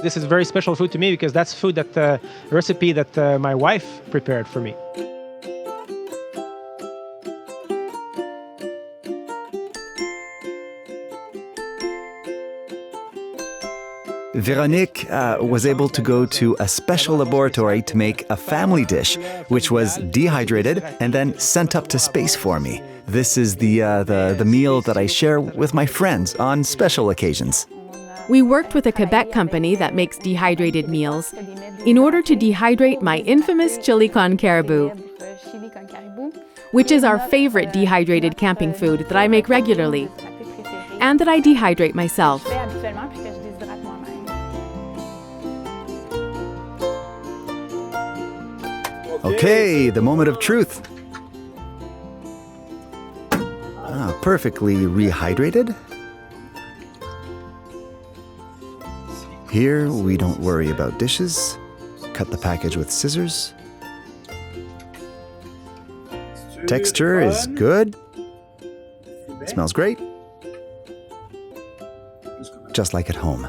This is very special food to me because that's food that recipe that my wife prepared for me. Véronique was able to go to a special laboratory to make a family dish, which was dehydrated and then sent up to space for me. This is the meal that I share with my friends on special occasions. We worked with a Quebec company that makes dehydrated meals in order to dehydrate my infamous chili con caribou, which is our favorite dehydrated camping food that I make regularly and that I dehydrate myself. Okay, the moment of truth. Perfectly rehydrated. Here, we don't worry about dishes. Cut the package with scissors. Texture is good. Smells great. Just like at home.